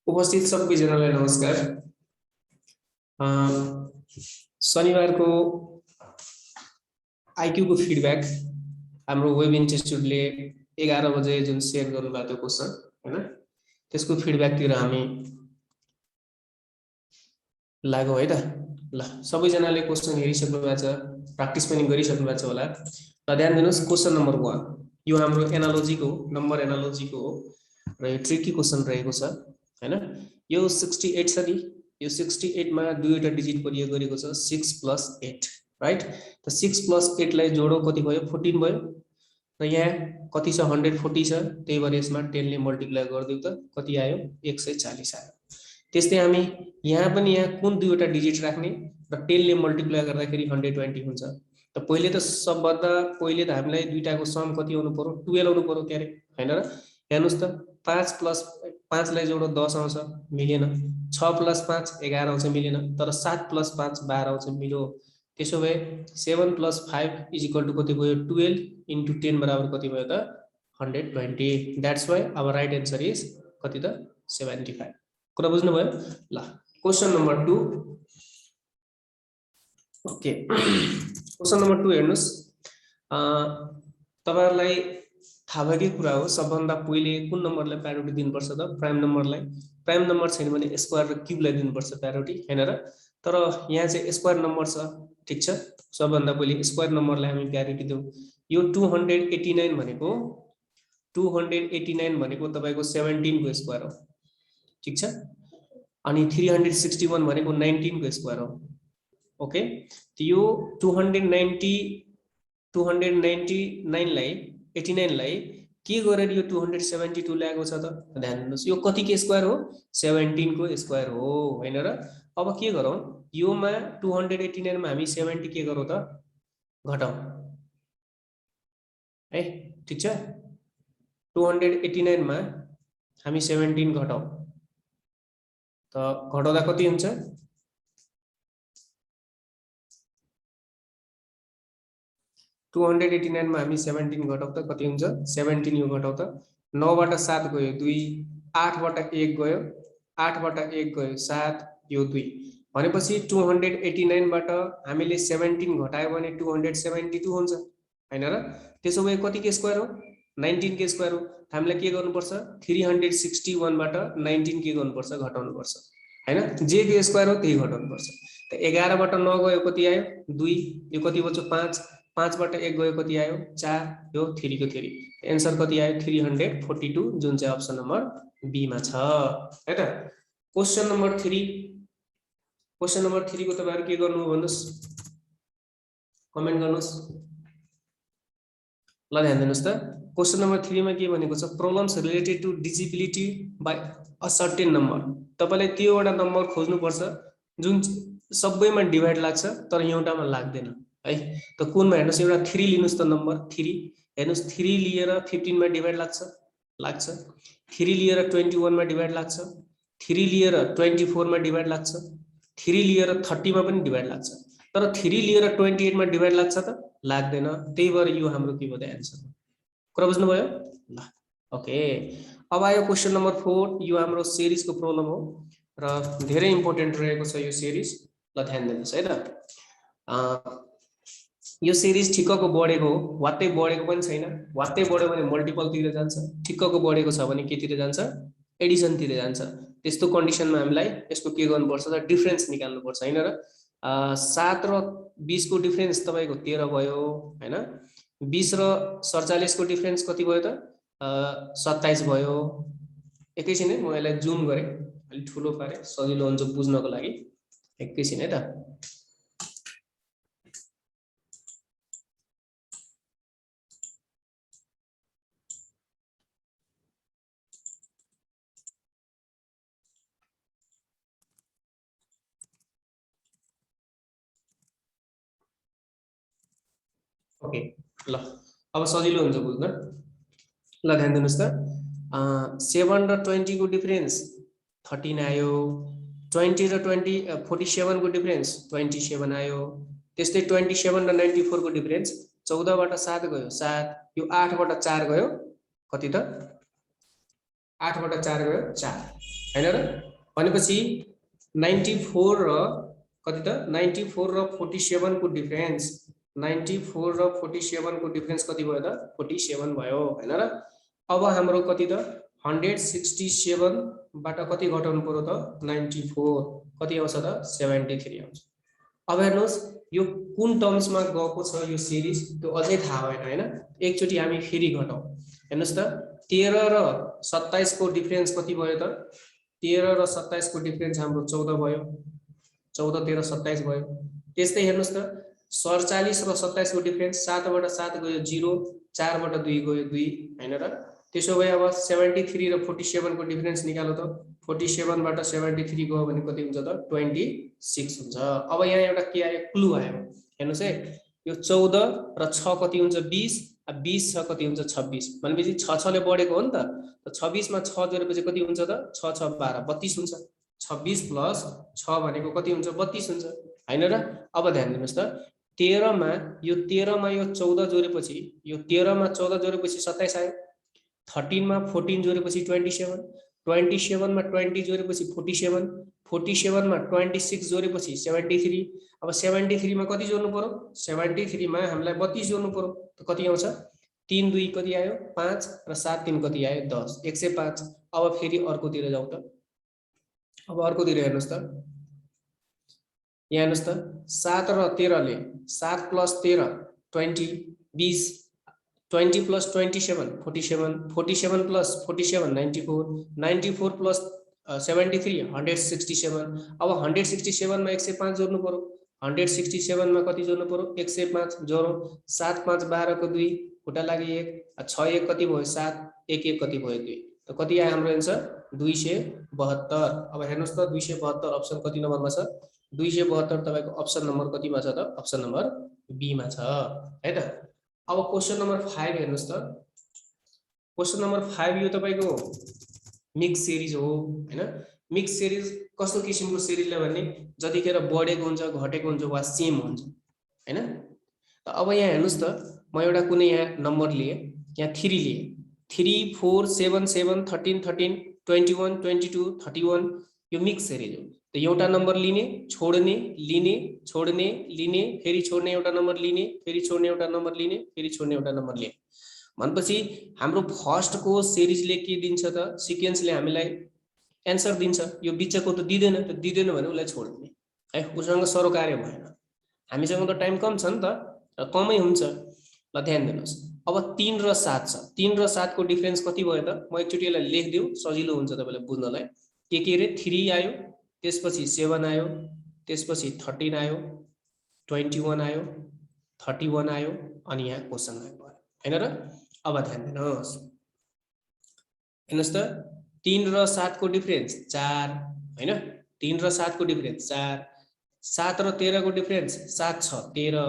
उपस्थित सबैजनालाई नमस्कार। शनिबारको आईक्यू को फिडब्याक हाम्रो वेब इन्स्टिट्युटले 11 बजे जुन शेयर गर्नुभएको थियो क्वेशन हैन, त्यसको फिडब्याकतिर हामी लाग्यौं है त। ल सबैजनाले क्वेशन हेरिसक्नु भएको छ, प्र्याक्टिस पनि गरिसक्नु भएको छ होला। र ध्यान दिनुस्, क्वेशन नम्बर 1 यो हाम्रो एनालोजीको नम्बर एनालोजीको हो र यो ट्रिकी क्वेशन रहेको छ हैन। यो 68 छ नि, यो 68 मा दुईवटा डिजिट प्रयोग गरेको छ 6 + 8 राइट। त 6 + 8 लाई जोडो कति भयो 14 भयो र यहाँ कति छ 140 छ, त्यही भएर यसमा 10 ले मल्टिप्लाई गर्दियौ त कति आयो 140 आयो। त्यस्तै हामी यहाँ पनि यहाँ कुन दुईवटा डिजिट राख्ने र 10 ले मल्टिप्लाई गर्दाखेरि 120 हुन्छ। त पहिले त सबभन्दा पहिले त हामीलाई दुईटाको सम कति आउनु पर्यो 12 आउनु पर्यो क्यारे हैन र। हेर्नुस् त 5 + 5 लाई जोडो 10 आउँछ मिलेन, 6 + 5 11 आउँछ मिलेन, तर 7 + 5 12 आउँछ मिल्यो। त्यसो भए 7 + 5 = कति भयो 12 * 10 बराबर कति भयो त 120। That's why our right answer is कति त 75। कुरा बुझ्नु भयो। ल question number 2 okay. Question number 2 हेर्नुस्, तपाईहरुलाई थाहा भएकै कुरा हो सबभन्दा पहिले कुन नम्बरलाई प्रायोरिटी दिनुपर्छ त प्राइम नम्बरलाई। प्राइम नम्बर छैन भने स्क्वायर र क्यूबलाई दिनुपर्छ प्रायोरिटी हैन र। तर यहाँ चाहिँ स्क्वायर नम्बर छ, ठीक छ। सबभन्दा पहिले स्क्वायर नम्बरलाई हामी प्रायोरिटी दिउँ। यो 289 भनेको 289 भनेको तपाईको 17 को स्क्वायर हो, ठीक छ। अनि 361 भनेको 19 को स्क्वायर हो, ओके। यो 299 लाई 89 लाई के गरेर यो 272 ल्याएको छ त ध्यान दिनुस्। यो कति के स्क्वायर हो 17 को स्क्वायर हो हैन र। अब के गरौँ, योमा 289 मा हामी 70 के गरौँ त घटाऊ है, ठीक छ। 289 मा हामी 17 घटाऊ त घटाउँदा कति हुन्छ 289 मा हामी 17 घटाऊ त कति हुन्छ 17 यो घटाऊ त 9 बाट 7 गयो 2, 8 बाट 1 गयो 8 बाट 1 गयो 7, यो 2 भनेपछि 289 बाट हामीले 17 घटायो भने 272 हुन्छ हैन र। त्यसो भए कति के स्क्वायर हो 19 के स्क्वायर हो। हामीले के गर्नुपर्छ 361 बाट 19 के गर्नुपर्छ घटाउनु पर्छ हैन। जे के स्क्वायर हो त्यही घटाउनु पर्छ। त 11 बाट 9 गयो कति आयो 2, यो कति बच्यो 5, 5 बाट 1 गयो कति आयो 4, यो 3 को 3। आन्सर कति आयो 342 जुन चाहिँ अप्सन नम्बर बी मा छ है त। क्वेशन नम्बर 3, क्वेशन नम्बर 3 को तपाईहरु के गर्नु भन्नुस् कमेन्ट गर्नुस्। ल ध्यान दिनुस् त क्वेशन नम्बर 3 मा के भनेको छ problems related to divisibility by a certain number. तपाईले त्यो एउटा नम्बर खोज्नु पर्छ जुन सबैमा डिभाइड लाग्छ तर एउटामा लाग्दैन है। त कुनमा हेर्नुस् एउटा 3 लिनुस् त नम्बर 3 हेर्नुस् 3 लिएर 15 मा डिभाइड लाग्छ 3 लिएर 21 मा डिभाइड लाग्छ 3 लिएर 24 मा डिभाइड लाग्छ 3 लिएर 30 मा पनि डिभाइड लाग्छ तर 3 लिएर 28 मा डिभाइड लाग्छ त लाग्दैन। त्यही भएर यो हाम्रो के भयो आन्सर। कुरा बुझ्नु भयो ल ओके। अब आयो क्वेशन नम्बर 4, यो हाम्रो सिरिज को प्रब्लम हो र धेरै इम्पोर्टेन्ट रहेको छ यो सिरिज। ल ध्यान दिनुस् है त। यो सिरिज ठिक्कको बढेको हो, वात्तै बढेको पनि छैन। वात्तै बढ्यो भने मल्टिपल तिर जान्छ, ठिक्कको बढेको छ भने के तिर जान्छ एडिसन तिर जान्छ। त्यस्तो कन्डिसनमा हामीलाई यसको के गर्नुपर्छ त डिफरेन्स निकाल्नु पर्छ हैन र। 7 र 20 को डिफरेन्स तपाईको 13 भयो हैन। 20 र 47 को डिफरेन्स कति भयो त 27 भयो। एकैछिन है म यसलाई जुम गरे अलि ठुलो पारे सजिलो हुन्छ बुझ्नको लागि। एकैछिन है त। ओके ल अब सजिलो हुन्छ बुझ्न। ल ध्यान दिनुस् त 7 र 20 को डिफरेन्स 13 आयो। 20 र 47 को डिफरेन्स 27 आयो। त्यस्तै 27 र 94 को डिफरेन्स 14 बाट 7 गयो 7, यो 8 बाट 4 गयो कति त 8 बाट 4 गयो 4। हैन र भनेपछि 94 र कति त 94 र 47 को डिफरेन्स 94 र 47 को डिफरेन्स कति भयो त 47 भयो हैन र अब हाम्रो कति त 167 बाट कति घटाउनु पर्यो त 94 कति आउँछ त 73 आउँछ। अब हेर्नुस् यो कुन टर्म्समा गएको छ यो सिरिज त्यो अझै थाहा भएन हैन एकचोटी हामी फेरि घटाउ हेर्नुस् त 13 र 27 को डिफरेन्स कति भयो त 13 र 27 को डिफरेन्स हाम्रो 14 भयो 14 13 27 भयो। त्यस्तै हेर्नुस् त 47 र 27 को डिफरेन्स 7 बाट 7 गयो 0 4 बाट 2 गयो 2 हैन र त्यसो भए अब 73 र 47 को डिफरेन्स निकाल्नु त 47 बाट 73 गयो भने कति हुन्छ त 26 हुन्छ। अब यहाँ एउटा के आयो क्लु आयो हेर्नुस् है यो 14 र 6 कति हुन्छ 20 20 6 कति हुन्छ 26 भनेपछि 6 ले बढेको हो नि त 26 मा 6 जोडेपछि कति हुन्छ त 6 6 12 32 हुन्छ 26 प्लस 6 भनेको कति हुन्छ 32 हुन्छ हैन र। अब ध्यान दिनुस् त 13 मा यो 14 जोडेपछि यो 13 मा 14 जोडेपछि 27 आयो 13 मा 14 जोडेपछि 27 27 मा 20 जोडेपछि 47 47 मा 26 जोडेपछि 73 अब 73 मा कति जोड्नु पर्यो 73 मा हामीलाई 32 जोड्नु पर्यो त कति आउँछ 3 2 कति आयो 5 र 7 3 कति आयो 10 105। अब फेरि अर्कोतिर जाउँ त अब अर्कोतिर हेर्नुस् त यहाँ हेर्नुस् त 7 र 13 ले 7 प्लस 13 20 20 20 plus 27 47 47 plus 47 94 94 plus 73 167। अब 167 मा 105 जोड्नु पर्यो 167 मा कति जोड्नु पर्यो 105 जोडो 7 5 12 को 2 खुट्टा लागि 1 6 1 कति भयो 7 1 1 कति भयो 2 त कति आयो हाम्रो आन्सर 272। अब हेर्नुस् त 272 अप्सन कति नम्बरमा छ 272 तपाईको अप्सन नम्बर कतिमा छ त अप्सन नम्बर बी मा छ है त। अब क्वेशन नम्बर 5 हेर्नुस् त क्वेशन नम्बर 5 यो तपाईको मिक्स सिरिज हो हैन मिक्स सिरिज कस्तो किसिमको सिरिजले भन्ने जतिखेर बढेको हुन्छ घटेको हुन्छ वा सेम हुन्छ हैन। अब यहाँ हेर्नुस् त म एउटा कुनै यहाँ नम्बर लिए यहाँ 3 लिए 3 4 7 7 13 13 21 22 31 यो मिक्स सिरिज हो त एउटा नम्बर लिने छोड्ने लिने छोड्ने लिने फेरि छोड्ने एउटा नम्बर लिने फेरि छोड्ने एउटा नम्बर लिने फेरि छोड्ने एउटा नम्बर लिने भनेपछि हाम्रो फर्स्ट को सिरिजले के दिन्छ त सिक्वेन्सले हामीलाई एन्सर दिन्छ यो बिचको त दिदैन भने उलाई छोड्ने है उसँग सरोकार्य भएन हामीसँग त टाइम कम छ नि त कमै हुन्छ ल ध्यान दिनुस्। अब 3 र 7 छ 3 र 7 को डिफरेन्स कति भयो त म एकचोटी यसलाई लेखिदिउ सजिलो हुन्छ तपाईलाई बुझ्नलाई के रे 3 आयो त्यसपछि 7 आयो त्यसपछि 13 आयो 21 आयो 31 आयो अनि यहाँ क्वेशन आयो हैन र। अब ध्यान दिनुहोस् हेर्नुस् त 3 र 7 को डिफरेन्स 4 हैन 3 र 7 को डिफरेन्स 4 7 र 13 को डिफरेन्स 7 छ 13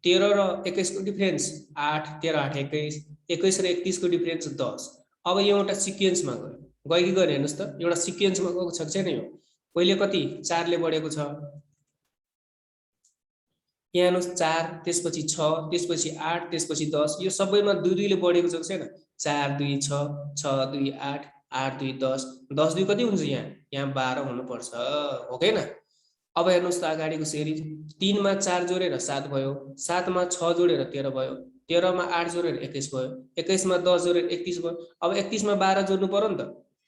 13 र 21 को डिफरेन्स 8 13 8 21 21 र 31 को डिफरेन्स 10। अब यो एउटा सिक्वेन्समा गयो कि गएन हेर्नुस् त एउटा सिक्वेन्समा गएको छ कि छैन यो पहिले कति 4 ले बढेको छ यहाँ हेर्नुस् 4 त्यसपछि 6 त्यसपछि 8 त्यसपछि 10 यो सबैमा 2 2 ले बढेको छ कि छैन 4 2 6 6 2 8 8 2 10 10 2 कति हुन्छ यहाँ 12 हुनुपर्छ हो कैन। अब हेर्नुस् त अगाडिको सिरिज 3 मा 4 जोडेर 7 भयो 7 मा 6 जोडेर 13 भयो 13 मा 8 जोडेर 21 भयो 21 मा 10 जोडेर 31 भयो। अब 31 मा 12 जोड्नु पर्यो नि त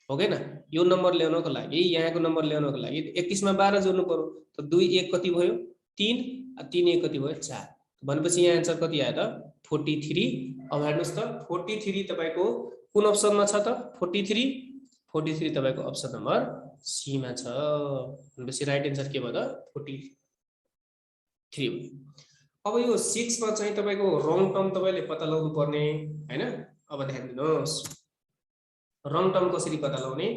हो कैन यो नम्बर ल्याउनको लागि यहाँको नम्बर ल्याउनको लागि 31 मा 12 जोड्नु पर्यो त 2 1 कति भयो 3 3 1 कति भयो 4 भनेपछि यहाँ आन्सर कति आयो त 43। अब हेर्नुस् त 43 तपाईको कुन अप्सनमा छ त 43 तपाईको अप्सन नम्बर सी मा छ भनेपछि राइट आन्सर के भयो त 43। अब यो 6 मा चाहिँ तपाईको रङ टर्म तपाईले पत्ता लगाउनु पर्ने हैन। अब ध्यान दिनुहोस् रङ टर्म कसरी पत्ता लगाउने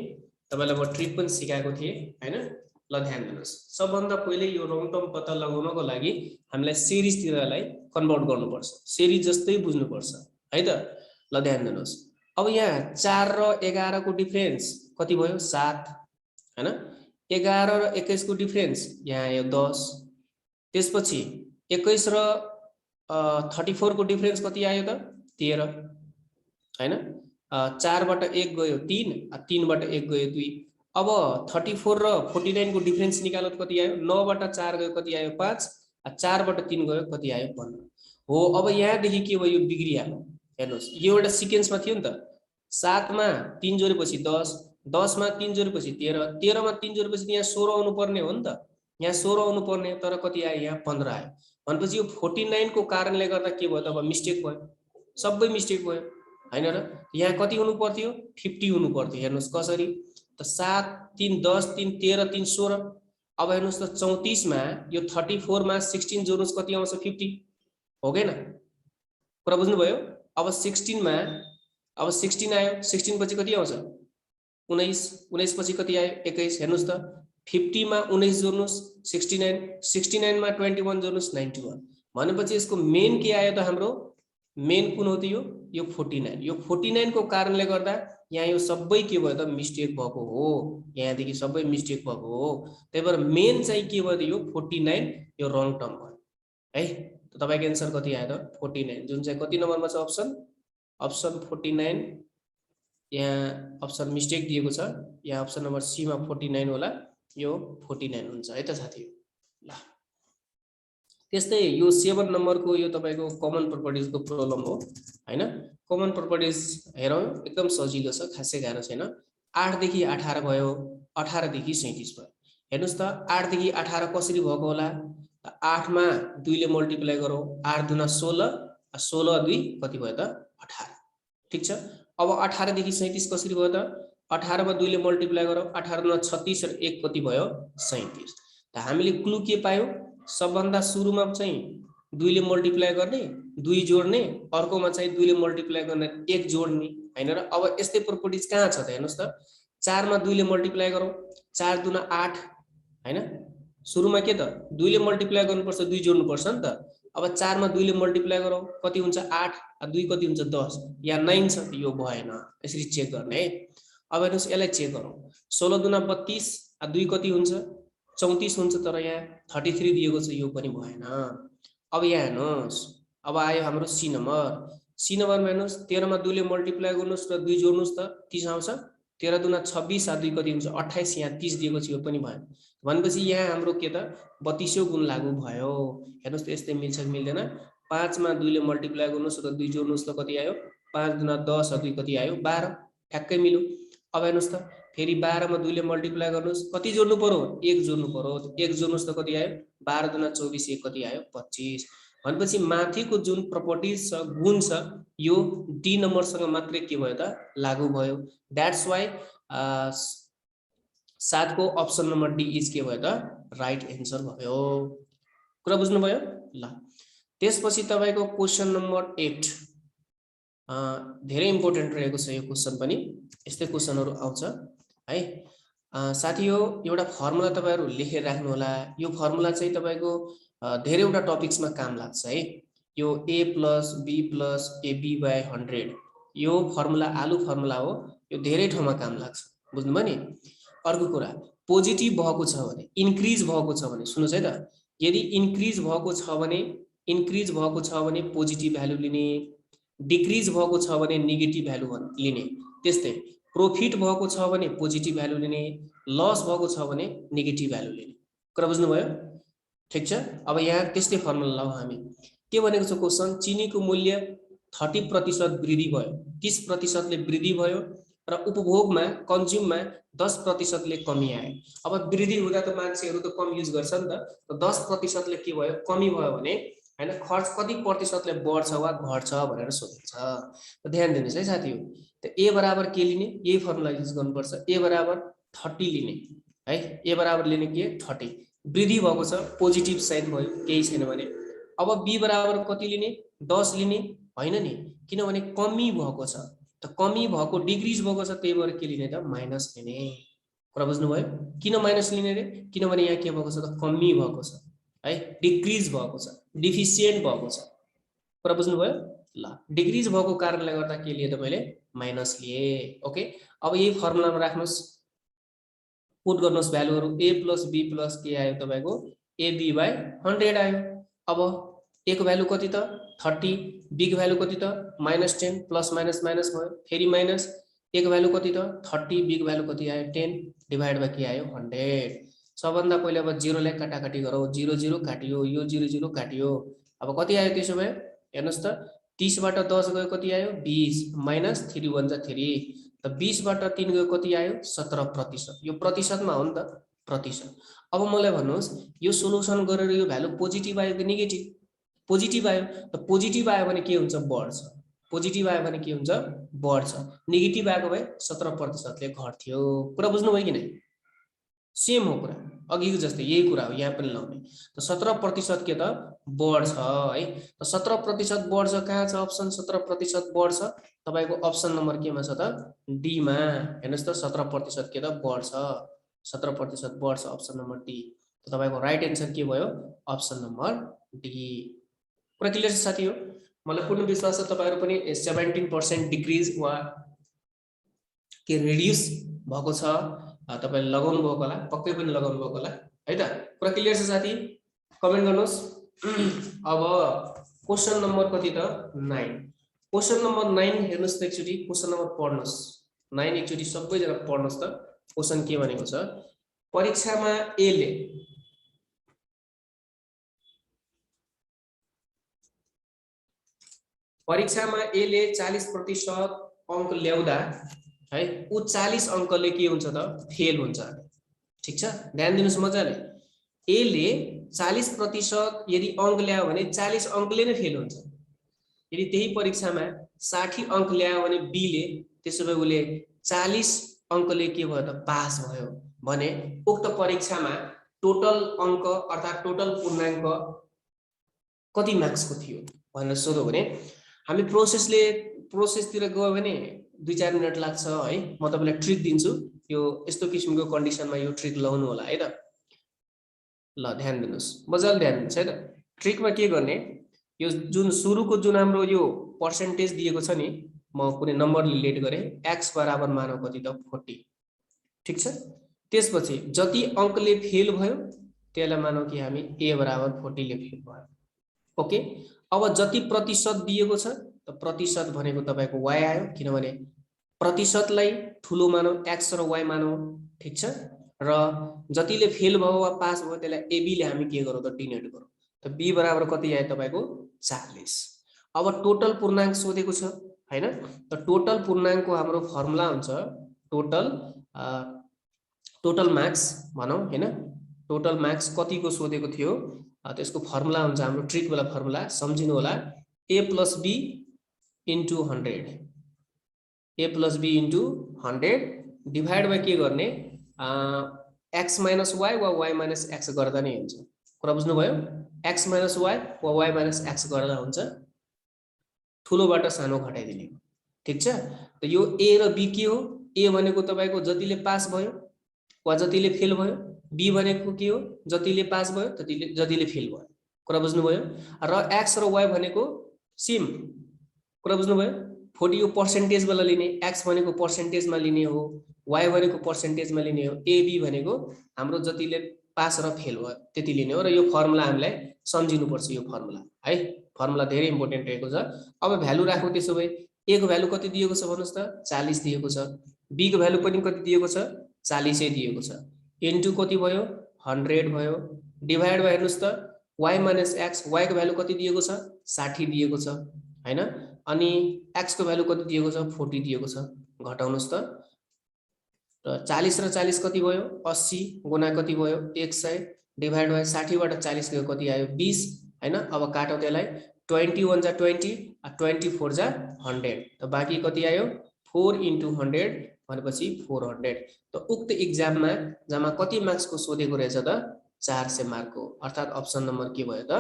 तपाईलाई म ट्रिक पनि सिकाएको थिए हैन ल ध्यान दिनुहोस् सबभन्दा पहिले यो रङ टर्म पत्ता लगाउनको लागि हामीलाई सिरिज तिरलाई कन्भर्ट गर्नुपर्छ सिरिज जस्तै बुझ्नुपर्छ है त ल ध्यान दिनुहोस्। अब यहाँ 4 र 11 को डिफरेन्स कति भयो 7 हैन 11 र 21 को डिफरेन्स यहाँ आयो 10 त्यसपछि 21 र 34 को डिफरेन्स कति आयो त 13 हैन 4 बाट 1 गयो 3 3 बाट 1 गयो 2 अब 34 र 49 को डिफरेन्स निकाल्नु कति आयो? 9 बाट 4 गयो कति आयो? 5। 4 बाट 3 गयो कति आयो? 15 हो। अब यहाँदेखि के भयो? यो बिग्रिहाल्यो। हेर्नुहोस् यो एउटा सिक्वेन्समा थियो नि त। 7 मा 3 जोडेपछि 10, 10 मा 3 जोडेपछि 13, 13 मा 3 जोडेपछि यहाँ 16 आउनु पर्ने हो नि त। यहाँ 16 आउनु पर्ने, तर कति आयो? यहाँ 15 आयो। भनेपछि यो 49 को कारणले गर्दा के भयो त? अब मिस्टेक भयो, सबै मिस्टेक भयो हैन र? यहाँ कति हुनु पर्थ्यो? 50 हुनु पर्थ्यो। हेर्नुहोस् कसरी त 7 3 10 3 13 3 16। अब हेर्नुहोस् त 34 मा यो 34 मा 16 जोड्नुहोस् कति आउँछ? 50 हो गएन? कुरा बुझ्नुभयो? अब 16 मा अब 16 आयो, 16 पछि कति आउँछ? 19, 19 पछि कति आयो? 21। हेर्नुहोस् त 50 मा 19 जोड्नुहोस् 69, 69 मा 21 जोड्नुहोस् 91। भनेपछि यसको मेन के आयो त? हाम्रो मेन कुन हो त? यो 49। यो 49 को कारणले गर्दा यहाँ यो सबै के भयो त? मिस्टेक भएको हो। यहाँदेखि सबै मिस्टेक भएको हो। त्यही भएर मेन चाहिँ के भयो त? यो 49 यो रङ टर्म भयो है। त तपाईको एन्सर कति आयो त? 49, जुन चाहिँ कति नम्बरमा छ? अप्सन 49। यहाँ अप्सन मिस्टेक दिएको छ, यहाँ अप्सन नम्बर सी मा 49 होला, यो 49 हुन्छ है त साथी। ल त्यस्तै यो 7 नम्बरको यो तपाईको कमन प्रपर्टिजको प्रब्लम हो हैन। कमन प्रपर्टिज हेरौँ, एकदम सजिलो छ, खासै गाह्रो छैन। 8 देखि 18 भयो, 18 देखि 37 भयो। हेर्नुस् त 8 देखि 18 कसरी भएको होला? 8 मा 2 ले मल्टिप्लाई गरौँ, 8 दुना 16, 16 2 कति भयो त? 18। ठीक छ। अब 18 देखि 37 कसरी भयो त? 18 मा 2 ले मल्टिप्लाई गरौँ, 18 दुना 36 र 1 कति भयो? 37। त हामीले क्लु के पायौं? सबभन्दा सुरुमा चाहिँ 2 ले मल्टिप्लाई गर्ने, 2 जोड्ने, अर्कोमा चाहिँ 2 ले मल्टिप्लाई गर्ने, 1 जोड्ने हैन र? अब यस्तै प्रपर्टिज कहाँ छ त? हेर्नुस् त 4 मा 2 ले मल्टिप्लाई गरौँ, 4 दुना 8 हैन। सुरुमा के त? 2 ले मल्टिप्लाई गर्नुपर्छ, 2 जोड्नुपर्छ नि त। अब 4 मा 2 ले मल्टिप्लाई गरौँ, कति हुन्छ? 8, 2 कति हुन्छ? 10, यहाँ 9 छ, यो भएन। यसरी चेक गर्ने है। अब हेर्नुस् यसलाई चेक गरौँ, 16 दुना 32, 2 कति हुन्छ? 34 हुन्छ, तर यहाँ 33 दिएको छ, यो पनि भएन। अब यहाँ हेर्नुस्, अब आयो हाम्रो सी नम्बर। सी नम्बरमा हेर्नुस् 13 मा 2 ले मल्टिप्लाई गर्नुस् र 2 जोड्नुस् त 30 आउँछ। 13 दुना 26, 2 कति हुन्छ? 28, यहाँ 30 दिएको छ, यो पनि भएन। भनेपछि यहाँ हाम्रो के त? 32औं गुण लागू भयो। हेर्नुस् त यस्तै मिल्छ कि मिल्दैन? 5 मा 2 ले मल्टिप्लाई गर्नुस् र 2 जोड्नुस् त कति आयो? 5 दुना 10, 2 कति आयो? 12, ठ्याक्कै मिल्यो। अब हेर्नुस् त फेरि 12 मा 2 ले मल्टिप्लाई गर्नुस्, कति जोड्नु पर्यो? 1 जोड्नु पर्यो। 1 जोड्नुस् त कति आयो? 12 दुना 24, 1 कति आयो? 25। भनेपछि माथिको जुन प्रपर्टिज छ, गुण छ, यो डी नम्बरसँग मात्रै के भयो त? लागू भयो। द्याट्स वाइ 7 को अप्सन नम्बर डी इज के भयो त? राइट एन्सर भयो। कुरा बुझ्नुभयो? ल त्यसपछि तपाईको क्वेशन नम्बर 8 धेरै इम्पोर्टेन्ट रहेको छ। यो क्वेशन पनि यस्तै क्वेशनहरु आउँछ है। साथी हो, एउटा फर्मुला तपाईहरु लेखेर राख्नु होला। यो फर्मुला चाहिँ तपाईको धेरैवटा टपिक्समा काम लाग्छ है। यो a + b + ab/100 यो फर्मुला आलु फर्मुला हो। यो धेरै ठाउँमा काम लाग्छ, बुझ्नुभयो नि? अर्को कुरा, पोजिटिभ भएको छ भने, इन्क्रिज भएको छ भने, सुन्नुस् है त, यदि इन्क्रिज भएको छ भने पोजिटिभ भ्यालु लिने, डिक्रिज भएको छ भने नेगेटिभ भ्यालु लिने। त्यस्तै प्रॉफिट भएको छ भने पोजिटिभ भ्यालु लिने, लस भएको छ भने नेगेटिभ भ्यालु लिने। कुरा बुझ्नुभयो? ठीक छ। अब यहाँ त्यस्तै फर्मुला लाऊ हामी। के भनेको छ क्वेशन? चिनीको मूल्य 30% वृद्धि भयो, 30% ले वृद्धि भयो र उपभोगमा, कन्ज्युममा 10% ले कमी आयो। अब वृद्धि हुँदा त मान्छेहरु त कम युज गर्छ नि त। 10% ले के भयो? कमी भयो भने हैन, खर्च कति प्रतिशतले बढ्छ वा घट्छ भनेर सोधिन्छ। त ध्यान दिनुस् है साथीहरु। त a बराबर के लिने? यही फर्मुला युज गर्नुपर्छ। a बराबर 30 लिने है। a बराबर लिने के? 30। वृद्धि भएको छ, पोजिटिभ साइन भयो, केही छैन भने। अब b बराबर कति लिने? 10 लिने हैन नि, किनभने कमी भएको छ। त कमी भएको, डिक्रिज भएको छ, त्यही भएर के लिने त? माइनस लिने। कुरा बुझ्नुभयो? किन माइनस लिने रे? किनभने यहाँ के भएको छ त? कमी भएको छ है, डिक्रिज भएको छ, डिफिसिएन्ट भएको छ। कुरा बुझ्नुभयो? ल डिक्रिज भएको कारणले गर्दा के लिए त? मैले माइनस लिए। ओके, अब यही फर्मुलामा राख्नुस्, पुट गर्नुस् भ्यालुहरु। a + b + के आयो तपाईको? ab/100 आयो। अब a को भ्यालु कति त? 30, b को भ्यालु कति त? -10, प्लस माइनस माइनस भयो, फेरि माइनस। a को भ्यालु कति त? 30, b को भ्यालु कति आयो? 10। डिभाइड बाई के आयो 100। सबभन्दा पहिले अब 0 लाई काटाकाटी गरौँ, 0 0 काटियो, यो 0 0 काटियो। अब कति आयो त्यसो भए हेर्नुस् त, 30 बाट 10 गयो कति आयो 20 माइनस 3 1 जा 3, त 20 बाट 3 गयो कति आयो 17%। यो प्रतिशतमा हो नि त, प्रतिशत। अब मलाई भन्नुस् यो सोलुसन गरेर यो भ्यालु पोजिटिभ आयो कि नेगेटिभ? पोजिटिभ आयो। त पोजिटिभ आयो भने के हुन्छ बढ्छ, पोजिटिभ आयो भने के हुन्छ बढ्छ, नेगेटिभ आएको भए 17% ले घट्थ्यो। कुरा बुझ्नुभयो कि नै? सेम हो कुरा, अघिको जस्तै यही कुरा हो यहाँ पनि लाउने। त 17% के त बढ्छ है। त 17% बढ्छ, कहाँ छ अप्सन 17% बढ्छ? तपाईको अप्सन नम्बर केमा छ त? डी मा। हेर्नुस् त 17% के त बढ्छ, 17% बढ्छ, अप्सन नम्बर डी। त तपाईको राइट एन्सर के भयो? Option number D. कुरा क्लियर छ साथी हो? मलाई पूर्ण विश्वास छ तपाईहरु पनि 17% डिक्रिज वा के रिड्युस भएको छ, तपाईले लगाउनु भएको होला, पक्कै पनि लगाउनु भएको होला है त। कुरा क्लियर छ साथी? कमेन्ट गर्नुस्। अब क्वेशन नम्बर कति त 9। क्वेशन नम्बर 9 हेर्नुस् त एकचोटी, क्वेशन नम्बर पढ्नुस् 9 एकचोटी सबैजना पढ्नुस् त। क्वेशन के भनेको छ? परीक्षामा ए ले परीक्षामा ए ले 40% अंक ल्याउँदा है उ 40 अंकले के हुन्छ त फेल हुन्छ। ठीक छ, ध्यान दिनुस् मजाले। ए ले 40% यदि अंक ल्यायो भने 40 अंकले नै फेल हुन्छ। यदि त्यही परीक्षामा 60 अंक ल्यायो भने बी ले, त्यसो भए उले 40 अंकले के भयो त पास भयो भने उक्त परीक्षामा टोटल अंक अर्थात टोटल पूर्णांक कति मार्क्सको थियो भनेर सोध्यो भने हामी प्रोसेसतिर गयो भने 2-4 मिनेट लाग्छ है। म तपाईलाई ट्रिक दिन्छु, यो यस्तो किसिमको कन्डिसनमा यो ट्रिक लगाउनु होला है त। ल ध्यान दिनुस्, मजाले ध्यान दिनुस् है त। ट्रिकमा के गर्ने, यो जुन सुरुको जुन हाम्रो यो पर्सेन्टेज दिएको छ नि, म कुनै नम्बरले लेट गरे, x बराबर मानौ कति त 40। ठीक छ, त्यसपछि जति अंकले फेल भयो त्यसलाई मानौ कि हामी a बराबर 40 ले फेल भयो। ओके, अब जति प्रतिशत दिएको छ त प्रतिशत भनेको तपाईको y आयो, किनभने प्रतिशतलाई ठुलो मानौ, x र y मानौ। ठीक छ, र जतिले फेल भयो वा पास भयो त्यसलाई ab ले हामी के गरौँ त डिनोट गरौँ। त b बराबर कति आयो तपाईको 40। अब टोटल पूर्णांक सोधेको छ हैन, त टोटल पूर्णांकको हाम्रो फर्मुला हुन्छ टोटल मार्क्स भनौं हैन। टोटल मार्क्स कतिको सोधेको थियो, त्यसको फर्मुला हुन्छ हाम्रो ट्रिक वाला फर्मुला, सम्झिनु होला a + b * 100, a + b * 100 divide by के गर्ने x - y वा y - x गर्दा नै हुन्छ। कुरा बुझ्नु भयो? x - y वा y - x गर्दा हुन्छ, ठुलोबाट सानो घटाइदिने हो। ठीक छ, त यो a र b के हो? a भनेको तपाईको जतिले पास भयो वा जतिले फेल भयो, b भनेको के हो? जतिले पास भयो जतिले फेल भयो। कुरा बुझ्नु भयो? र x र y भनेको सेम। कुरा बुझ्नु भयो? 40 यो पर्सेन्टेज वाला लिने, x भनेको पर्सेन्टेजमा लिने हो, y भनेको पर्सेन्टेजमा लिने हो, ab भनेको हाम्रो जतिले पास र फेल भयो त्यति लिने हो। र यो फर्मुला हामीलाई सम्झिनु पर्छ, यो फर्मुला है। फर्मुला धेरै इम्पोर्टेन्ट रहेको छ। अब भ्यालु राखौं, त्यसो भए a को भ्यालु कति दिएको छ भन्नुस् त 40 दिएको छ, b को भ्यालु पनि कति दिएको छ 40 दिएको छ, इन्टु कति भयो 100 भयो, डिवाइड बाइ हेर्नुस् त y - x, y को भ्यालु कति दिएको छ 60 दिएको छ हैन, अनि x को भ्यालु कति दिएको छ 40 दिएको छ। घटाउनुस् त, र 40 र 40 कति भयो 80 गुणा कति भयो 100 डिवाइड बाइ 60 बाट 40 गयो कति आयो 20 हैन। अब काटौ त्यसलाई, 21 जा 20, 24 जा 100, त बाँकी कति आयो 4 * 100 भनेपछि 400। त उक्त एक्जाममा जम्मा कति मार्क्सको सोधेको रहेछ त 400 मार्कको, अर्थात अप्सन नम्बर के भयो त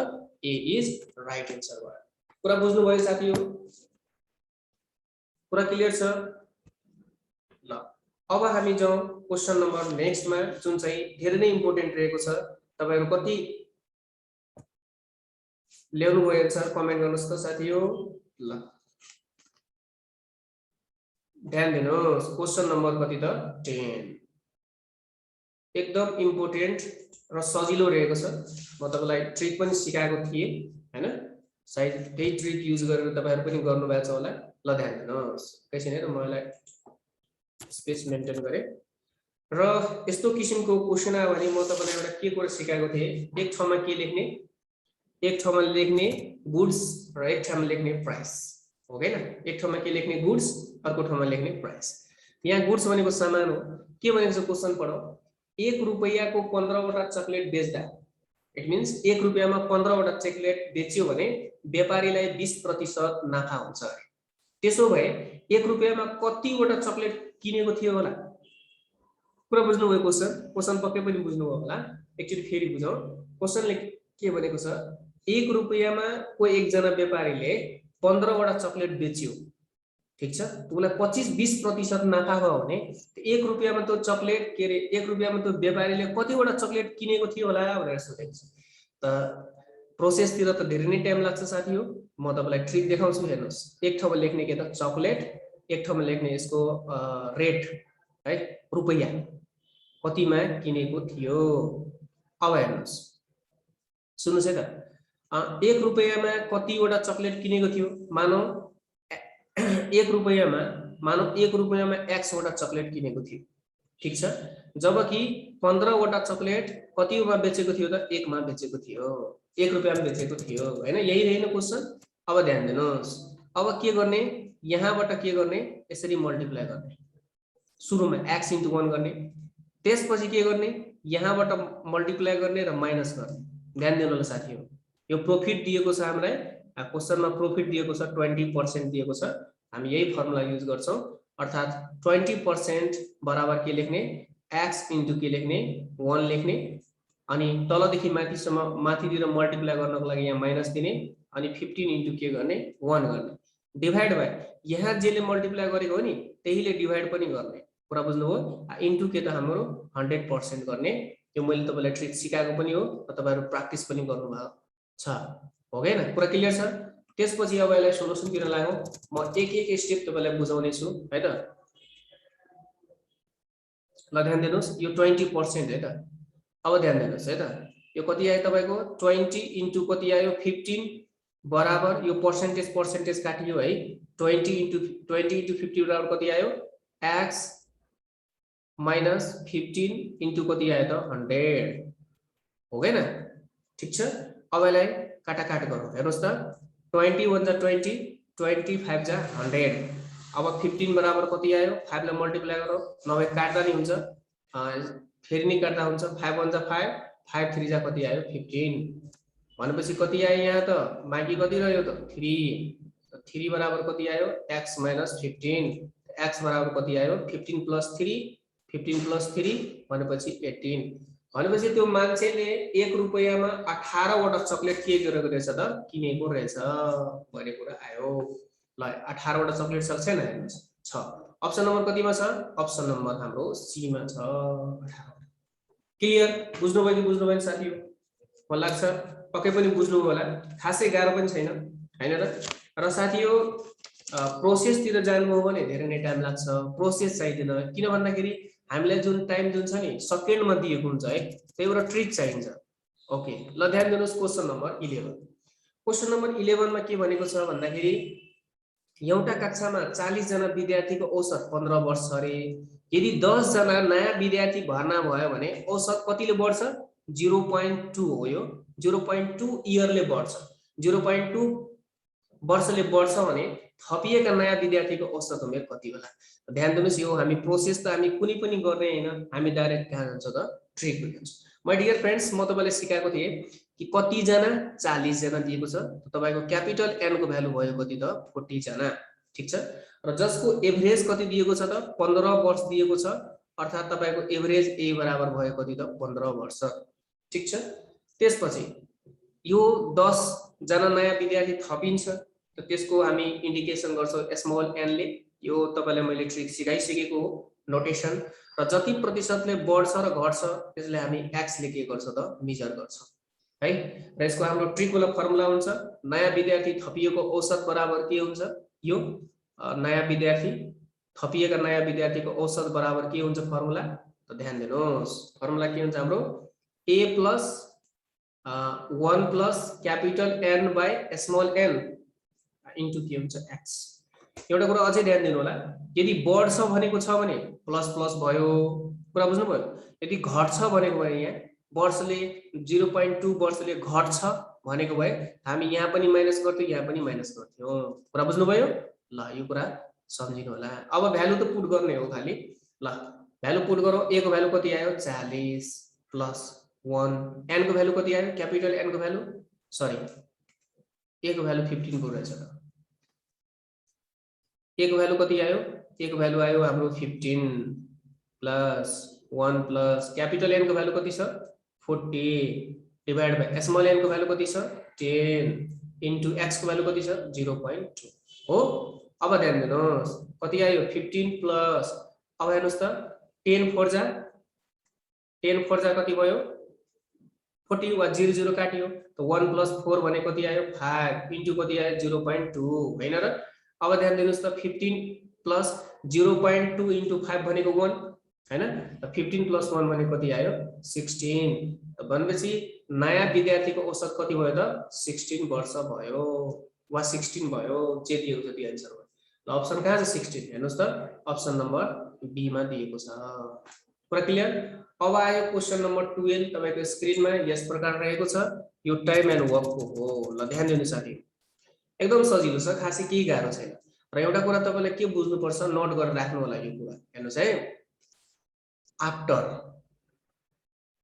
ए इज राइट एन्सर भयो। कुरा बुझ्नु भयो साथीहरु? कुरा क्लियर छ? ल अब हामी जाउँ क्वेशन नम्बर नेक्स्टमा, जुन चाहिँ धेरै नै इम्पोर्टेन्ट रहेको छ। तपाईहरु कति ल्याउनु भएको छ कमेन्ट गर्नुस् त साथीहरु। ल ध्यान दिनुस्, क्वेशन नम्बर कति त 10, एकदम इम्पोर्टेन्ट र सजिलो रहेको छ। म तपाईलाई ट्रिक पनि सिकाएको थिए हैन, सायद त्यही ट्रिक युज गरेर तपाईहरु पनि गर्नु भएको छ होला। ल ध्यान दिनुस्, एकैछिन है त, म यसलाई स्पेस मेन्टेन गरे। र यस्तो किसिमको क्वेशन आयो भने म तपाईलाई एउटा के कुरा सिकाएको थिए, एक ठाउँमा के लेख्ने, एक ठाउँमा लेख्ने गुड्स र एक ठाउँमा लेख्ने प्राइस हो हैन। एक ठाउँमा के लेख्ने गुड्स, अर्को ठाउँमा लेख्ने प्राइस। यहाँ गुड्स भनेको सामान हो। के भनेको छ क्वेशन पढौ, 1 रुपैयाँ को 15 वटा चकलेट बेच्दा, इट मीन्स 1 रुपैयाँ मा 15 वटा चकलेट बेच्यो भने व्यापारीलाई 20% नाफा हुन्छ। त्यसो भए 1 रुपैयाँ मा कति वटा चकलेट किनेको थियो होला? कुरा बुझ्नु भयो? क्वेशन पक्कै पनि बुझ्नु भयो होला। एकचोटी फेरि बुझौं। क्वेशनले के भनेको छ, 1 रुपैयाँ मा कोही एकजना व्यापारीले 15 वटा चकलेट बेच्यो, ठीक छ। उलाई 25-20% नाफा भयो भने 1 रुपैयाँ मा त्यो चकलेट के रे, 1 रुपैयाँ मा त्यो व्यापारीले कति वटा चकलेट किनेको थियो होला भनेर सोधेको छ। त प्रोसेस तिर त धेरै नै टाइम लाग्छ साथी हो। म तपाईलाई ट्रिक देखाउँछु, हेर्नुस्। एक ठाउँमा लेख्ने के त चकलेट, एक ठाउँमा लेख्ने यसको रेट है, रुपैयाँ कतिमा किनेको थियो। अब हेर्नुस्, सुन्नुस् है त, 1 रुपैयाँ मा कतिवटा चकलेट किनेको थियो। मानौ 1 रुपैयाँ मा, मानौ 1 रुपैयाँ मा x वटा चकलेट किनेको थियो, ठीक छ। जबकि 15 वटा चकलेट कतिमा बेचेको थियो त, 1 मा बेचेको थियो, 1 रुपैयाँ मा बेचेको थियो हैन। यही हैन क्वेशन। अब ध्यान दिनुस्, अब के गर्ने, यहाँबाट के गर्ने, यसरी मल्टिप्लाई गर्ने। सुरुमा x * 1 गर्ने, त्यसपछि के गर्ने, यहाँबाट मल्टिप्लाई गर्ने र माइनस गर्ने। ध्यान दिनु होला साथीहरु, यो प्रॉफिट दिएको छ हामीलाई, क्वेशनमा प्रॉफिट दिएको छ 20% दिएको छ। हामी यही फर्मुला युज गर्छौं, अर्थात 20% बराबर के लेख्ने, x * के लेख्ने, 1 लेख्ने, अनि तलदेखि माथिसम्म माथितिर मल्टिप्लाई गर्नको लागि यहाँ माइनस दिने, अनि 15 * के गर्ने, 1 गर्ने, डिभाइड बाइ यहाँ जेले मल्टिप्लाई गरेको हो नि त्यहीले डिभाइड पनि गर्ने। कुरा बुझ्नुभयो? इन्टु के त हाम्रो 100% गर्ने। यो मैले तपाईलाई ट्रिक सिकाएको पनि हो, तपाईहरु प्र्याक्टिस पनि गर्नुभएको छ, हो हैन? कुरा क्लियर छ? त्यसपछि अब यसलाई सोलुसन तिर लागौं। म एक एक स्टेप तपाईलाई बुझाउने छु है त। ल ध्यान दिनुस्, यो 20% है त। अब ध्यान दिनुस् है त, यो कति आयो तपाईको, 20 * कति आयो, 15 बराबर, यो पर्सेन्टेज काटियो है, 20 * 50 बराबर कति आयो, x माइनस 15 * कति आयो त, 100, हो गएन? ठीक छ। अब यसलाई काटाकाट गरौँ। हेर्नुस् त, 21 जा 20, 25 जा 100। अब 15 बराबर कति आयो, 5 लाई मल्टिप्लाई गरौँ, नभए काट्दा नि हुन्छ, फेरि नि काट्दा हुन्छ। 5 1 जा 5, 5 3 जा कति आयो, 15। भनेपछि कति आयो यहाँ त, बाँकी कति रह्यो त, 3। 3 बराबर कति आयो, x - 15। x बराबर कति आयो, 15 + 3, 15 + 3 भनेपछि 18। भनेपछि त्यो मान्छेले 1 रुपैयाँ मा 18 वटा चकलेट के गरेको रहेछ त, किनेको रहेछ भन्ने कुरा आयो। ल 18 वटा चकलेट छ छैन, हेर्नुस्, छ। अप्सन नम्बर कतिमा छ, अप्सन नम्बर हाम्रो सी मा छ, 18। क्लियर? बुझ्नुभयो कि बुझ्नु भएन साथीहरु? मलाई लाग्छ पक्कै पनि बुझ्नु होला, खासै गाह्रो पनि छैन हैन र। र साथीहरु प्रोसेस तिर जानुभयो भने धेरै नै टाइम लाग्छ, प्रोसेस चाहिदैन। किन भन्दाखेरि हामीलाई जुन टाइम जुन छ नि सेकेन्डमा दिएको हुन्छ है, त्यही भएर ट्रिक चाहिन्छ। ओके, ल ध्यान दिनुस्, क्वेशन नम्बर 11। क्वेशन नम्बर 11 मा के भनेको छ भन्दाखेरि, एउटा कक्षामा 40 जना विद्यार्थीको औसत 15 वर्ष अरे। यदि 10 जना नयाँ विद्यार्थी भर्ना भयो भने औसत कतिले बढ्छ, 0.2 हो। यो 0.2 इयरले बढ्छ। 0.2 वर्षले बढ्छ भने थपिएका नयाँ विद्यार्थीको औसत उमेर कति होला? ध्यान दिनुस्, यो हामी प्रोसेस त हामी कुनै पनि गर्ने हैन, हामी डाइरेक्ट कहाँ जान्छौं त, ट्रिक बुझ्छौं। माय डियर फ्रेन्ड्स, म तपाईलाई सिकाएको थिए कि कति जना, 40 जना दिएको छ। तपाईको क्यापिटल एन को भ्यालु भयो कति त, 40 जना, ठीक छ। र जसको एभरेज कति दिएको छ त, 15 वर्ष दिएको छ, अर्थात तपाईको एभरेज ए बराबर भयो कति त, 15 वर्ष, ठीक छ। त्यसपछि यो 10 जना नयाँ विद्यार्थी थपिन्छ, त त्यसको हामी इन्डिकेसन गर्छौं स्मल एन ले। यो तपाईलाई मैले ट्रिक सिकाइसकेको हो, नोटेसन। र जति प्रतिशतले बढ्छ र घट्छ त्यसलाई हामी x ले के गर्छ त, मेजर गर्छ है। र यसको हाम्रो ट्रिक वाला फर्मुला हुन्छ, नयाँ विद्यार्थी थपिएको औसत बराबर के हुन्छ, यो नयाँ विद्यार्थी थपिएका नयाँ विद्यार्थीको औसत बराबर के हुन्छ फर्मुला, त ध्यान दिनुहोस्। फर्मुला के हुन्छ हाम्रो, a + 1 + capital N / small n into के हुन्छ, x। एउटा कुरा अझै ध्यान दिनु होला, यदि बढ्छ भनेको छ भने प्लस प्लस भयो, कुरा बुझ्नुभयो। यदि घट्छ भनेको भए यहाँ वर्षले 0.2 वर्षले घट्छ भनेको भए हामी यहाँ पनि माइनस गर्थ्यौँ, यहाँ पनि माइनस गर्थ्यौँ। कुरा बुझ्नुभयो? ल यो कुरा सम्झिनु होला। अब भ्यालु त पुट गर्ने हो खाली। ल भ्यालु पुट गरौँ। a को भ्यालु कति आयो 40 प्लस 1, n को भ्यालु कति आयो, क्यापिटल n को भ्यालु सरी a को भ्यालु 15 को रहेछ त। a को भ्यालु कति आयो, a को भ्यालु आयो हाम्रो 15 प्लस 1 प्लस क्यापिटल n को भ्यालु कति छ 40 डिवाइड बाइ स्मल n को भ्यालु कति छ 10 इन्टु x को भ्यालु कति छ 0.2 हो। अब ध्यान दिनुहोस् कति आयो 15 प्लस, अब हेर्नुस् त 10 4 जा कति भयो 40 वा 0 0 काटियो त 1 प्लस 4 भने कति आयो 5 इन्टु कति आयो 0.2 हैन र। अब ध्यान दिनुहोस् त 15 प्लस 0.2 इन्टु 5 भनेको 1 हैन त 15 प्लस 1 भने कति आयो 16 भनेपछि नयाँ विद्यार्थीको औसत कति भयो त 16 वर्ष भयो वा 16 भयो, जे दिएको छ त्यो आन्सर हो। ल अप्सन कहाँ छ 16 हेर्नुस् त अप्सन नम्बर बी मा दिएको छ। पुरा क्लियर। अब आयो क्वेशन नम्बर 12 तपाईको स्क्रिनमा यस प्रकार रहेको छ। यो टाइम एन्ड वर्क को हो। ल ध्यान दिनु साथी, एकदम सजिलो छ, खासै केही गाह्रो छैन। र एउटा कुरा तपाईले के बुझ्नु पर्छ, नोट गरेर राख्नु होला यो कुरा। हेर्नुस् है,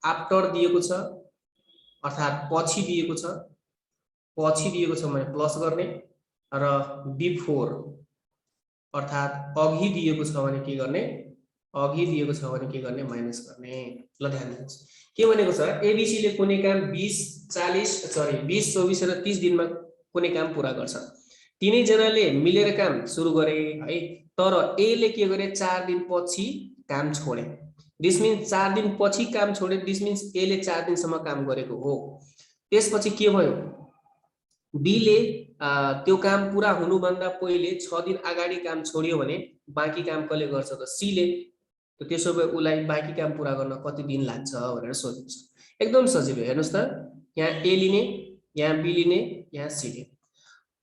आफ्टर दिएको छ अर्थात पछि दिएको छ, पछि दिएको छ भने प्लस गर्ने, र बिफोर अर्थात अघि दिएको छ भने के गर्ने, अघि दिएको छ भने के गर्ने माइनस गर्ने। ल ध्यान दिनुहोस् के भनेको छ, एबीसी ले कुनै काम 20 24 र 30 दिनमा कुनै काम पूरा गर्छ। तीनै जनाले मिलेर काम सुरु गरे है, तर ए ले के गरे 4 दिन पछि काम छोडे। दिस मिन्स 4 दिन पछि काम छोडे, दिस मिन्स ए ले 4 दिनसम्म काम गरेको हो। त्यसपछि के भयो, बी ले त्यो काम पूरा हुनुभन्दा पहिले 6 दिन अगाडि काम छोड्यो भने बाँकी काम कसले गर्छ त सी ले। त त्यसो भए उलाई बाँकी काम पूरा गर्न कति दिन लाग्छ भनेर सोध्नु छ। एकदम सजिलो। हेर्नुस् त यहाँ ए लिने, यहाँ बी लिने, यहाँ सी लिने।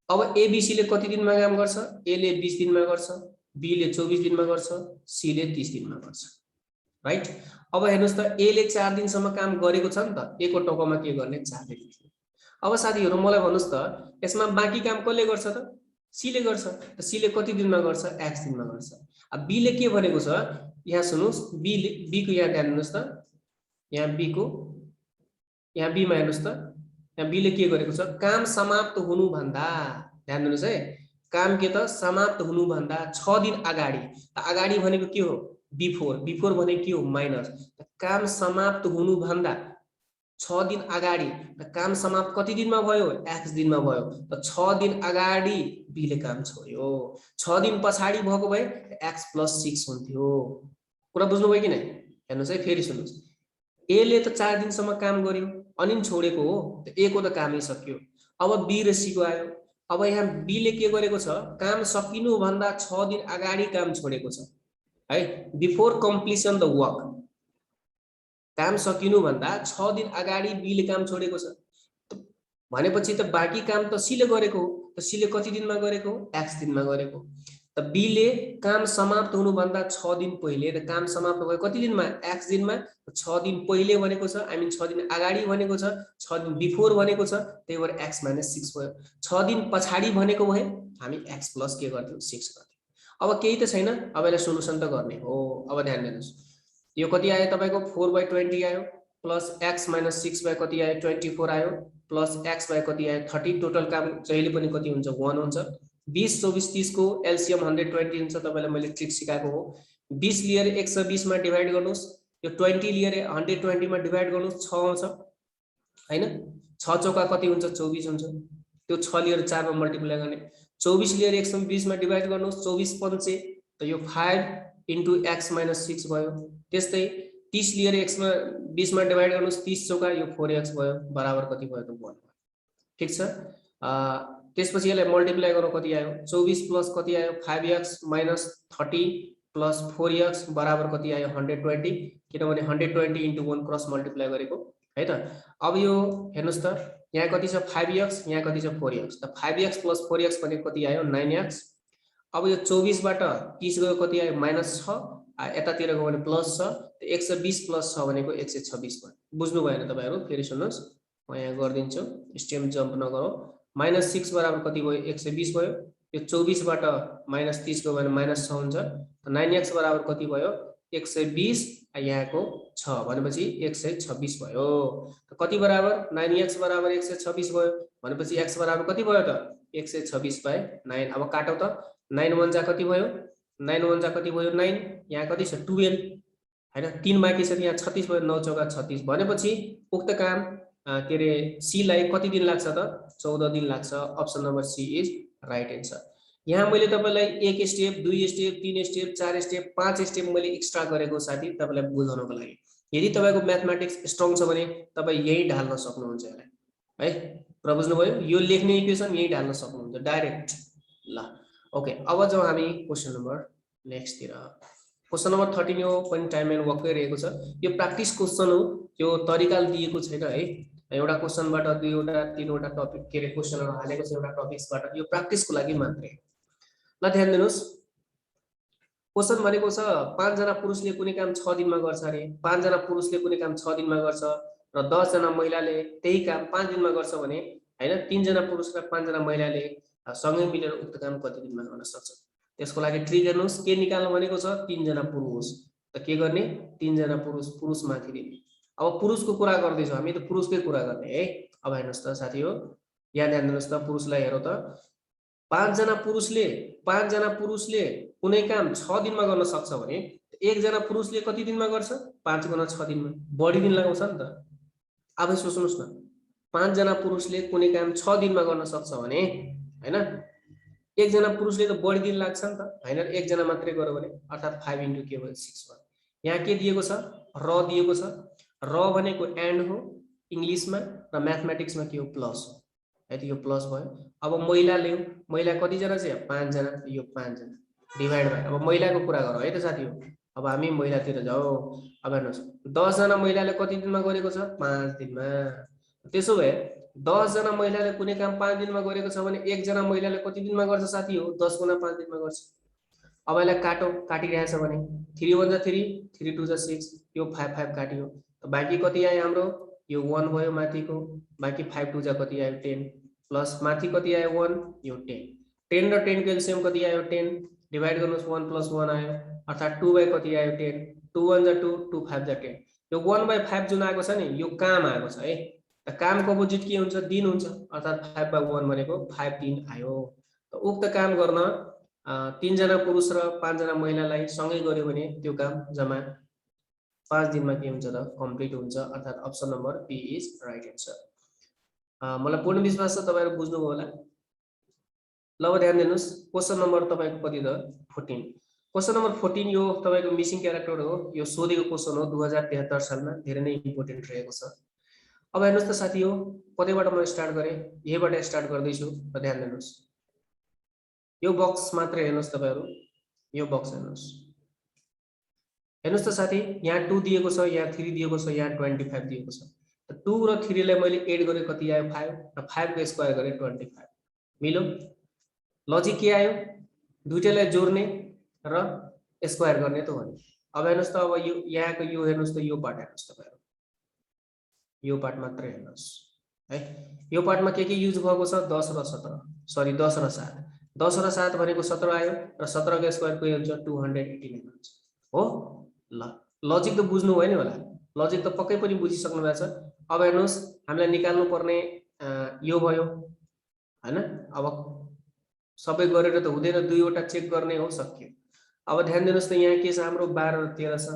अब एबीसी ले कति दिनमा काम गर्छ, ए ले 20 दिनमा गर्छ, बी ले 24 दिनमा गर्छ, सी ले 30 दिनमा गर्छ, राइट। अब हेर्नुस् त ए ले 4 दिनसम्म काम गरेको छ नि त, ए को टोकोमा के गर्ने 4 ले लेख्ने। अब साथीहरु मलाई भन्नुस् त यसमा बाँकी काम कसले गर्छ त सी ले गर्छ। त सी ले कति दिनमा गर्छ x दिनमा गर्छ। अब बी ले के भनेको छ यहाँ सुन्नुस्, बी को यहाँ ध्यान दिनुस् त, यहाँ बी को यहाँ बी मा हेर्नुस् त, यहाँ बी ले के गरेको छ काम समाप्त हुनु भन्दा, ध्यान दिनुस् है, काम के त समाप्त हुनु भन्दा 6 दिन अगाडि। त अगाडि भनेको के हो बिफोर, बिफोर भनेको के हो माइनस। काम समाप्त हुनु भन्दा 6 दिन अगाडि, त काम समाप्त कति दिनमा भयो x दिनमा भयो। त 6 दिन अगाडि बी ले काम छोड्यो, 6 दिन पछाडि भएको भए x + 6 हुन्थ्यो। कुरा बुझ्नु भयो कि नै? हेर्नुस् है, फेरि सुन्नुस्, ए ले त 4 दिनसम्म काम गर्यो अनि छोडेको हो, त ए को त कामै सक्यो। अब बी र सी को आयो। अब यहाँ बी ले के गरेको छ काम सकिनु भन्दा 6 दिन अगाडि काम छोडेको छ है, बिफोर कम्प्लिसन द वर्क। काम सकिनु भन्दा 6 दिन अगाडि बी ले काम छोडेको छ भनेपछि त बाँकी काम त सी ले गरेको हो। त सी ले कति दिनमा गरेको x दिनमा गरेको। त बी ले काम समाप्त हुनु भन्दा 6 दिन पहिले, र काम समाप्त भयो कति दिनमा x दिनमा। 6 दिन पहिले भनेको छ, आई मिन 6 दिन अगाडि भनेको छ, 6 दिन बिफोर भनेको छ, त्यही भएर x - 6 भयो। 6 दिन पछाडि भनेको भए हामी x प्लस के गर्थ्यौ 6 गर्थ्यौ। अब केही त छैन, अब यसलाई सोलुसन त गर्ने हो। अब ध्यान दिनुस्, यो कति आयो तपाईको 4/20 आयो, प्लस x - 6 कति आयो 24 आयो, प्लस x कति आयो 30। टोटल काम जहिले पनि कति हुन्छ 1 हुन्छ। 20 24 30 को एलसीएम 120 हुन्छ। तपाईलाई मैले ट्रिक सिकाएको हो। 20 लिएर 120 मा डिवाइड गर्नुस्, यो 20 लिएर 120 मा डिवाइड गर्नुस् 6 आउँछ हैन। 6 चौका कति हुन्छ 24 हुन्छ। त्यो 6 लिएर 4 मा मल्टिप्लाई गर्ने, 24 लिएर 120 मा डिवाइड गर्नुस् 24 पंचे, त यो 5 इन्टु x - 6 भयो। त्यस्तै 30 लिएर x मा 20 मा डिवाइड गर्नुस् 30 चौका यो 4x भयो, बराबर कति भयो त 1 भयो। ठीक छ। त्यसपछि यसलाई मल्टिप्लाई गर्नु कति आयो 24 प्लस कति आयो 5x - 30 प्लस 4x बराबर कति आयो 120, किनभने 120 इन्टु 1 क्रस मल्टिप्लाई गरेको है त। अब यो हेर्नुस् त यहाँ कति छ 5x, यहाँ कति छ 4x। त 5x + 4x भनेको कति आयो 9x, अब यो 24 बाट 30 गयो कति आयो -6 यतातिर गयो भने प्लस छ 120 प्लस 6 भनेको 126 भयो बुझ्नु भएन तपाईहरु फेरि सुन्नुस् म यहाँ गर्दिन्छु स्टेम जम्प नगरौ -6 बराबर कति भयो 120 भयो यो 24 बाट -30 गयो भने -6 हुन्छ 9x बराबर कति भयो 120 यहाँको 6 भनेपछि 126 भयो कति बराबर 9x बराबर 126 भयो भनेपछि x बराबर कति भयो त 126/9 अब काटौ त 9 1 जा कति भयो 9 1 जा कति भयो 9 यहाँ कति छ 12 हैन 3 बाँकी छ यहाँ 36 भयो 9 चौका 36 भनेपछि उक्त काम के रे सी लाई कति दिन लाग्छ त 14 दिन लाग्छ option number C is right answer यहाँ मैले तपाईलाई एक स्टेप दुई स्टेप तीन स्टेप चार स्टेप पाँच स्टेप मैले एक्स्ट्रा गरेको साथी तपाईलाई बुझाउनको लागि यदि तपाईको म्याथमेटिक्स स्ट्रङ छ भने तपाई यही ढाल्न सक्नुहुन्छ यसलाई है र बुझ्नुभयो यो लेख्ने इक्वेसन यही ढाल्न सक्नुहुन्छ डाइरेक्ट ल ओके अब जाउँ हामी क्वेशन नम्बर नेक्स्ट तिर क्वेशन नम्बर 13 यो पनि टाइम एन्ड वर्ककै रहेको छ यो प्र्याक्टिस क्वेशन हो यो तरिका दिएको छैन है एउटा क्वेशनबाट दुईवटा तीनवटा टपिक के रे क्वेशनहरु हालेको छ एउटा टपिक्सबाट यो प्र्याक्टिसको लागि मात्रै ल ध्यान दिनुस् क्वेशन भनेको छ 5 जना पुरुषले कुनै काम 6 दिनमा गर्छ अरे 5 जना पुरुषले कुनै काम 6 दिनमा गर्छ र 10 जना महिलाले त्यही काम 5 दिनमा गर्छ भने हैन 3 जना पुरुष र 5 जना महिलाले सँगै मिलेर उक्त काम कति दिनमा गर्न सक्छ त्यसको लागि ट्री गर्नुस् के निकाल्नु भनेको छ 3 जना पुरुष त के गर्ने 3 जना पुरुष माथि दिने अब पुरुषको कुरा गर्दै छौ हामी त पुरुषकै कुरा गर्ने है अब हेर्नुस् त साथी हो यहाँ ध्यान दिनुस् त पुरुषलाई हेरौ त 5 जना पुरुषले कुनै काम 6 दिनमा गर्न सक्छ भने एक जना पुरुषले कति दिनमा गर्छ 5 गुणा 6 दिनमा बढी दिन लगाउँछ नि त अब सोच्नुस् न 5 जना पुरुषले कुनै काम 6 दिनमा गर्न सक्छ भने हैन एक जना पुरुषले त बढी दिन लाग्छ नि त हैन एक जना मात्रै गर्यो भने अर्थात 5 * के भयो 6 भयो यहाँ के दिएको छ र दिएको छ र भनेको एन्ड हो इंग्लिशमा र म्याथमेटिक्समा के हो प्लस हो यदि यो प्लस भयो अब महिला कति जना छ 5 जना यो 5 जना डिवाइड बाइ अब महिलाको कुरा गरौ है त साथी हो अब हामी महिलातिर जाऊ अब हेर्नुस् 10 जना महिलाले कति दिनमा गरेको छ 5 दिनमा त्यसो भए 10 जना महिलाले कुनै काम 5 दिनमा गरेको छ भने एक जना महिलाले कति दिनमा गर्छ साथी हो 10 गुणा 5 दिनमा गर्छ अब यसलाई काटिरहेछ भने 3 1 जा 3 3 2 जा 6 यो 5 5 काटियो त बाँकी कति आयो हाम्रो यो 1 भयो माथिको बाँकी 5 2 जा कति आयो 10 प्लस माथि कति आयो 1 यो 10 10 र 10 को एलसीएम कति आयो 10 डिवाइड गर्नुस् 1 + 1 आयो अर्थात 2 / कति आयो 10 2 1 जा 2 2 5 जा 10 यो 1/5 जुन आएको छ नि यो काम आएको छ है त कामको अपोजिट के हुन्छ दिन हुन्छ अर्थात 5/1 भनेको 5 दिन आयो त उक्त काम गर्न 3 जना पुरुष र 5 जना महिलालाई सँगै गर्यो भने त्यो काम जम्मा 5 दिनमा के हुन्छ त कम्प्लिट हुन्छ अर्थात option number B is right answer मलाई पूर्ण विश्वास छ तपाईहरु बुझ्नुभयो होला ल अब ध्यान दिनुस् क्वेशन नम्बर तपाईको कति त 14 क्वेशन नम्बर 14 यो तपाईको मिसिङ क्यारेक्टर हो यो सोधेको क्वेशन हो 2073 सालमा धेरै नै इम्पोर्टेन्ट रहेको छ अब हेर्नुस् त साथी हो कतैबाट म स्टार्ट गरे यहीबाट स्टार्ट गर्दै छु र ध्यान दिनुस् यो बक्स मात्र हेर्नुस् तपाईहरु यो बक्स हेर्नुस् त साथी यहाँ 2 दिएको छ यहाँ 3 दिएको छ यहाँ 25 दिएको छ त 2 र 3 लाई मैले एड गरे कति आयो 5 र 5 को स्क्वायर गरे 25 मिल्यो लजिक के आयो दुईटैलाई जोड्ने र स्क्वायर गर्ने त हो नि अब हेर्नुस् त अब यो यहाँको यो हेर्नुस् त यो पार्ट हेर्नुस् तपाईहरु यो पार्ट मात्र हेर्नुस् है यो पार्टमा के युज भएको छ 10 र 17 सरी 10 र 7 10 र 7 भनेको 17 आयो र 17 को स्क्वायर के हुन्छ 289 हुन्छ हो ल लजिक त बुझ्नु भयो नि होला लजिक त पक्कै पनि बुझिसक्नु भएको छ अब हेर्नुस् हामीलाई निकाल्नु पर्ने यो भयो हैन अब सबै गरेर त हुँदैन दुईवटा चेक गर्ने हो सक्यो अब ध्यान दिनुस् त यहाँ के छ हाम्रो 12 र 13 छ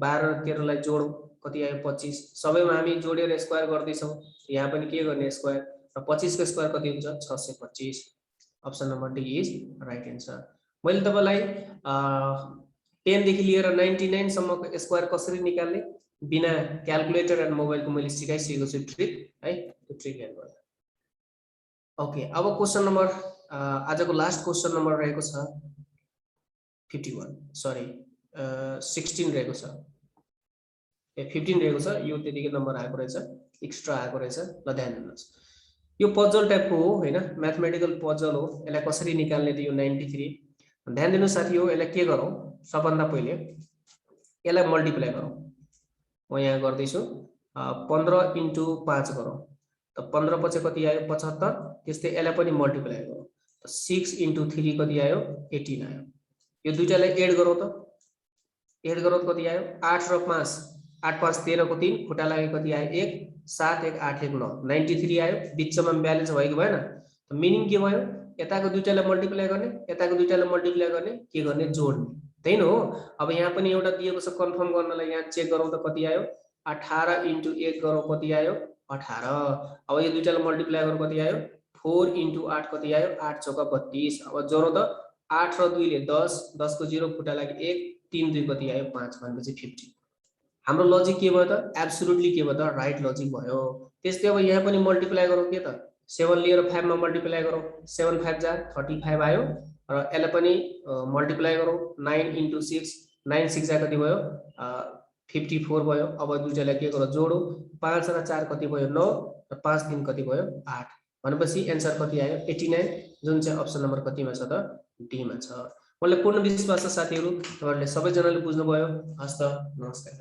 12 र 13 लाई जोडौ कति आयो 25 सबैमा हामी जोडेर स्क्वायर गर्दै छौ यहाँ पनि के गर्ने स्क्वायर र 25 को स्क्वायर कति हुन्छ 625 option number D is right answer मैले तपाईलाई 10 देखि लिएर 99 सम्मको स्क्वायर कसरी निकाल्ने बिना क्याल्कुलेटर एन्ड मोबाइलको मैले सिकाइसकेको छु ट्रिक है त्यो ट्रिक हेर्नु होला ओके अब क्वेशन नम्बर आजको लास्ट क्वेशन नम्बर रहेको छ 51 सरी 16 रहेको छ 15 रहेको छ यो त्यतिकै नम्बर आएको रहेछ एक्स्ट्रा आएको रहेछ ल ध्यान दिनुस् यो पजल टाइपको हो हैन म्याथमेटिकल पजल हो यसलाई कसरी निकाल्ने त यो 93 ध्यान दिनु साथी हो, यसलाई के गरौँ, सबभन्दा पहिले यसलाई मल्टिप्लाई गरौँ। म यहाँ गर्दैछु 15 × 5 गरौँ, त 15 पछि कति आयो 75, त्यस्तै यसलाई पनि मल्टिप्लाई गरौँ, त 6 × 3 कति आयो 18 आयो। यो दुईटालाई एड गरौँ त, एड गरौँ कति आयो 8 र 5, 8 5 13 को 3 खुट्टा लाग्यो कति आयो 1, 7 1 8 1 9, 93 आयो। बिचमा ब्यालेन्स भएको भएन, मिनिङ के भयो, यताको दुईटालाई मल्टिप्लाई गर्ने, यताको दुईटालाई मल्टिप्लाई गर्ने, के गर्ने जोड्ने, त्यही न हो। अब यहाँ पनि एउटा दिएको छ, कन्फर्म गर्नलाई यहाँ चेक गरौँ त कति आयो 18 × 1 गरौँ कति आयो 18। अब यो दुईटालाई मल्टिप्लाई गरौँ कति आयो 4 × 8 कति आयो 8 चौका 32। अब जोडो त 8 र 2 ले 10, 10 को 0 खुट्टा लागि 1, 3 2 कति आयो 5 भनेपछि 50। हाम्रो लजिक के भयो त, एब्सोल्युटली के भयो त, राइट लजिक भयो। त्यस्तै अब यहाँ पनि मल्टिप्लाई गरौँ के त, 7 लिएर 5 मा मल्टिप्लाई गरौँ, 7 5 जा 35 आयो, र यसलाई पनि मल्टिप्लाई गरौँ 9 × 6, 9 6 जा कति भयो 54 भयो। अब दुईटालाई के गरौँ जोडौँ, 5 र 4 कति भयो 9, र 5 3 कति भयो 8, भनेपछि एन्सर कति आयो 89, जुन चाहिँ अप्सन नम्बर कतिमा छ त, डी मा छ। मलाई पूर्ण विश्वास छ साथीहरु, तपाईहरुले सबैजनाले बुझ्नुभयो। हस्त, नमस्कार।